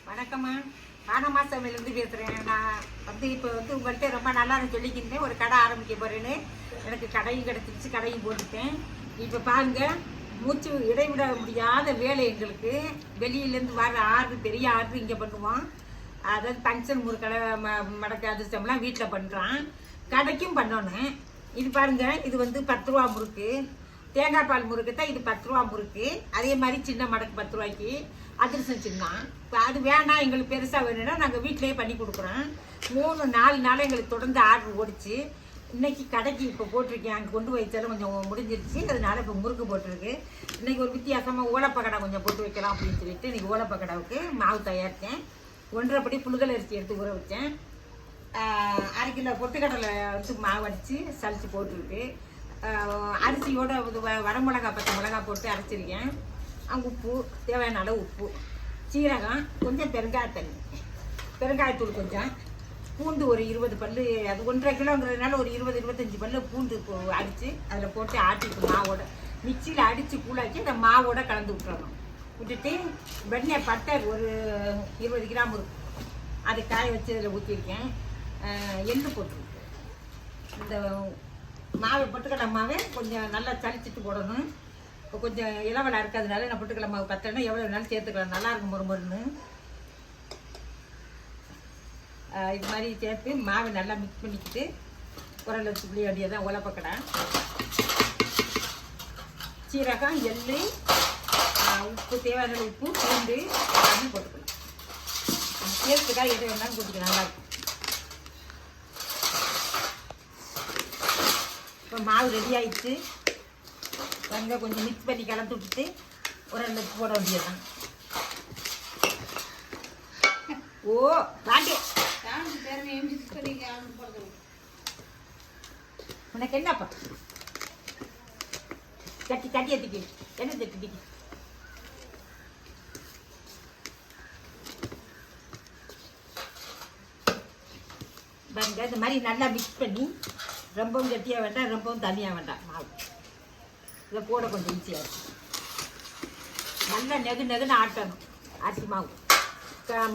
வணக்கம்மா. வானம்மா சமையலேருந்து பேசுகிறேன். நான் இப்போ உங்கள்கிட்ட ரொம்ப நல்லா சொல்லிக்கிட்டேன். ஒரு கடை ஆரம்பிக்க போகிறேன்னு. எனக்கு கடையும் கிடச்சிருச்சு, கடையும் போட்டுட்டேன். இப்போ பாருங்க, மூச்சு இடைவிட முடியாத வேலை எங்களுக்கு. வெளியிலேருந்து வர ஆர்டர், பெரிய ஆர்டர் இங்கே பண்ணுவோம். அதாவது ஃபங்க்ஷன் முறுக்கடை மடக்கு அதிர்ஷ்டம்லாம் வீட்டில் பண்ணுறான். கடைக்கும் பண்ணணும். இது பாருங்க, இது 10 ரூபா முறுக்கு. தேங்காய் பால் முறுக்கு தான் இது 10 ரூபா முறுக்கு. அதே மாதிரி சின்ன மடக்கு 10 ரூபாய்க்கு அதிரசம் சின்னம். இப்போ அது வேணாம், எங்களுக்கு பெருசாக வேணும்னா நாங்கள் வீட்டிலேயே பண்ணி கொடுக்குறோம். 3-4 நாள் எங்களுக்கு தொடர்ந்து ஆர்டர் ஓடிச்சு. இன்னைக்கு கடைக்கு இப்போ போட்டிருக்கேன். அங்கே கொண்டு வைச்சாலும் கொஞ்சம் முடிஞ்சிருச்சு. அதனால இப்போ முறுக்கு போட்டிருக்கு. இன்னைக்கு ஒரு வித்தியாசமாக ஓலப்பக்கடை கொஞ்சம் போட்டு வைக்கலாம் அப்படின்னு சொல்லிட்டு இன்னைக்கு ஓலப்பக்கடாவுக்கு மாவு தயாரித்தேன். 1.5 படி புழுதல் அரிசி எடுத்து ஊற வச்சேன். 1/2 கிலோ பொட்டுக்கடலை மாவு அடித்து சளிச்சு போட்டுருக்கு. அரிசியோட வரமிளகா, பச்சை மிளகா போட்டு அரைச்சிருக்கேன். உப்பு, தேவையான அளவு உப்பு, சீரகம், கொஞ்சம் பெருங்காயத்தூள் கொஞ்சம், பூண்டு ஒரு 20 பல். அது 1.5 கிலோங்கிறதுனால ஒரு 20-25 பல் பூண்டு அடித்து அதில் போட்டு ஆட்டிட்டு மாவோட மிக்சியில் அடித்து கூழாக்கி அந்த மாவோட கலந்து விட்டுறணும். விட்டுட்டு வெண்ணெய் பட்டர் ஒரு 20 கிராம் இருக்கும், அதை காய வச்சு அதில் ஊற்றிருக்கேன். எள்ளு போட்டுருக்கு. இந்த மாவை பொட்டுக்கடலை மாவை கொஞ்சம் நல்லா சளிச்சிட்டு போடணும். இப்போ கொஞ்சம் இளவலாக இருக்கிறதுனால நான் பொட்டுக்கடலை மாவு பத்தலைன்னா எவ்வளோ வேணாலும் சேர்த்துக்கலாம், நல்லாயிருக்கும் மொறுமொறுன்னு. இது மாதிரி சேர்த்து மாவை நல்லா மிக்ஸ் பண்ணிக்கிட்டு உரல் வச்சு புளிய வேண்டியதான் உலப்பக்கடை. சீரகம், எள்ளு, உப்பு, தேவையான உப்பு, பூண்டு எல்லாமே போட்டுக்கலாம். சேர்த்துக்காக எது வேணாலும் போட்டுக்கலாம், நல்லாயிருக்கும். இப்போ மாவு ரெடி ஆகிடுச்சு. வந்து கொஞ்சம் மிக்ஸ் பண்ணி கலந்து விட்டுட்டு உரல்ல போட வேண்டியதுதான். ஓ வாண்டி உனக்கு என்னப்பா சட்டி ஏற்றிக்கு என்ன சட்டி பாருங்க. இந்த மாதிரி நல்லா மிக்ஸ் பண்ணி ரொம்பவும் கட்டியாக வேண்டாம், ரொம்பவும் தனியாக வேண்டாம். மாவு இதை போட கொஞ்சம் ஈஸியாக இருக்கும். நல்லா நெகுன்னு ஆட்டணும் அரிசி மாவு.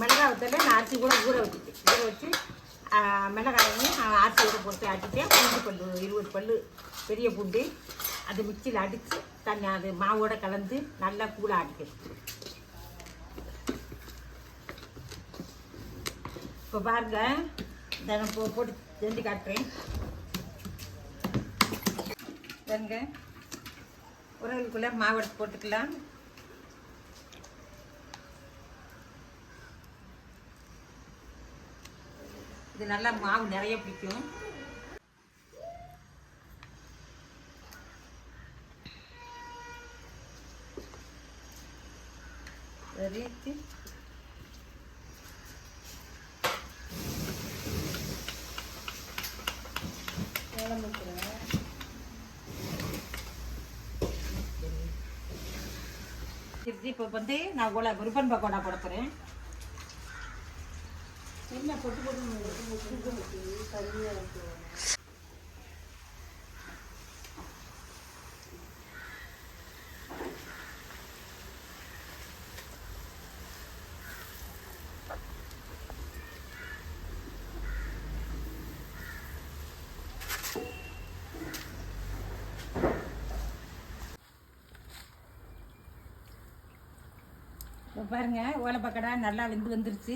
மிளகாய் வத்தல நான் அரிசி கூட ஊற வச்சு மிளகாயையும் அரிசியோட போட்டு ஆட்டிட்டேன். பூண்டு பல் 20 பல் பெரிய பூண்டு அது மிக்சியில் அடித்து தண்ணி அது மாவோட கலந்து நல்லா கூழ ஆட்டிக்கணும். இப்போ பாருங்க, தினம் போட்டு செஞ்சு காட்டுறேன். பாருங்க, உரலுக்குள்ளே மாவு எடுத்து போட்டுக்கலாம். இது நல்லா மாவு நிறைய பிடிக்கும். ரீச்சு இப்போ நான் ரிப்பன் பக்கோடா போட போகிறேன். என்ன பொட்டு இப்போ பாருங்க, ஓலைப்பக்கடா நல்லா வந்துருச்சு.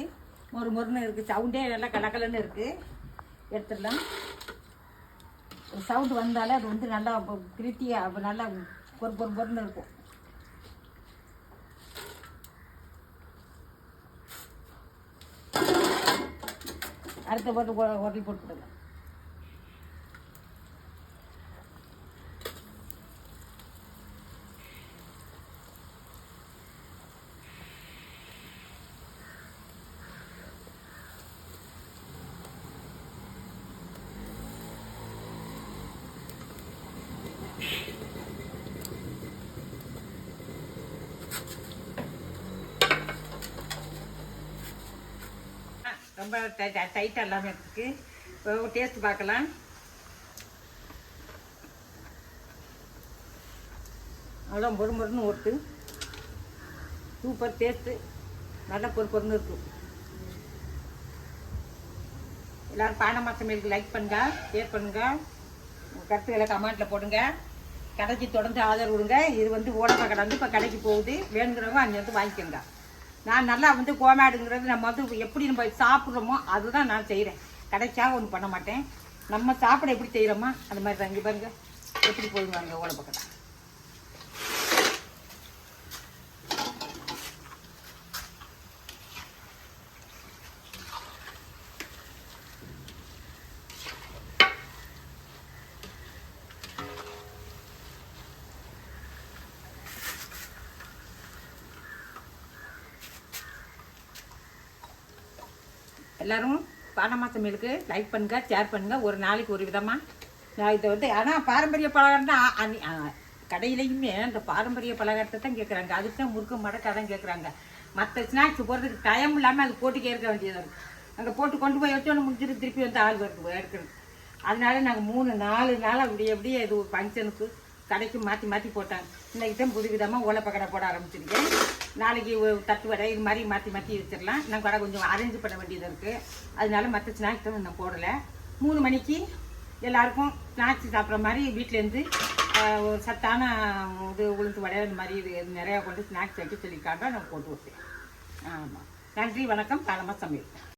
மொறுன்னு இருக்குது. சவுண்டே நல்லா கலக்கலன்னு இருக்குது. எடுத்துடலாம். சவுண்டு வந்தாலே அது நல்லா கிருத்தியாக நல்லா பொறுன்னு இருக்கும். அடுத்த போட்டு ஹோட்டல் போட்டுக்கலாம். ரொம்ப டைட்டாக எல்லாமே இருக்குது. இப்போ டேஸ்ட் பார்க்கலாம். அவ்வளோ மொறுன்னு ஓட்டு. Super taste. நல்லா பொறுன்னு இருக்கும். எல்லாரும் பானமா சமையலுக்கு லைக் பண்ணுங்க, ஷேர் பண்ணுங்க, கருத்துக்களை கமெண்ட்டில் போடுங்க. கடைக்கு தொடர்ந்து ஆதரவு கொடுங்க. இது வந்து ஓடப்ப கடை வந்து இப்போ கடைக்கு போகுது. வேணுங்கிறவங்க அங்கே வந்து வாங்கிக்கோங்க. நான் நல்லா வந்து கோமாடுங்கிறது நம்ம வந்து எப்படி நம்ம சாப்பிட்றோமோ அதுதான் நான் செய்கிறேன். கடைக்காக ஒன்றும் பண்ண மாட்டேன். நம்ம சாப்பிட எப்படி செய்கிறோமோ அது மாதிரி தான். இங்கே பாருங்க எப்படி போடுங்க அங்கே ஓடப்ப கடை. எல்லோரும் பானமா சமையலுக்கு லைக் பண்ணுங்க, ஷேர் பண்ணுங்கள். ஒரு நாளைக்கு ஒரு விதமாக நான் இதை வந்து ஆனால் பாரம்பரிய பலகாரம் தான் கடையிலையுமே அந்த பாரம்பரிய பலகாரத்தை தான் கேட்குறாங்க. அதுக்கு தான் முறுக்க மடக்காக தான் கேட்குறாங்க. மற்ற ஸ்நாக்ஸ் போடுறதுக்கு டைம் இல்லாமல் அது போட்டு கேட்க வேண்டியதாக இருக்குது. அங்கே போட்டு கொண்டு போய் வச்சோன்னு முடிஞ்சிட்டு திருப்பி வந்து ஆள் வருது எடுக்கணும். அதனால நாங்கள் 3-4 நாள் அப்படியே இது ஒரு ஃபங்க்ஷனுக்கு கடைக்கு மாற்றி மாற்றி போட்டாங்க. இன்றைக்கி தான் புது விதமாக ஓலைப்பக்கடை போட ஆரம்பிச்சிருக்கேன். நாளைக்கு தட்டு வடை இது மாதிரி மாற்றி மாற்றி வச்சிடலாம். நான் கடை கொஞ்சம் அரேஞ்ச் பண்ண வேண்டியது இருக்குது. அதனால மற்ற ஸ்நாக்ஸ் தான் நான் போடலை. 3 மணிக்கு எல்லாருக்கும் ஸ்நாக்ஸ் சாப்பிட்ற மாதிரி வீட்டிலேருந்து ஒரு சத்தான இது உளுந்து வடை இந்த மாதிரி இது நிறையா கொண்டு ஸ்நாக்ஸ் வைக்க சொல்லியிருக்காங்க. நான் போட்டு விட்டேன். ஆமாம். நன்றி, வணக்கம். பானமா சமையல்.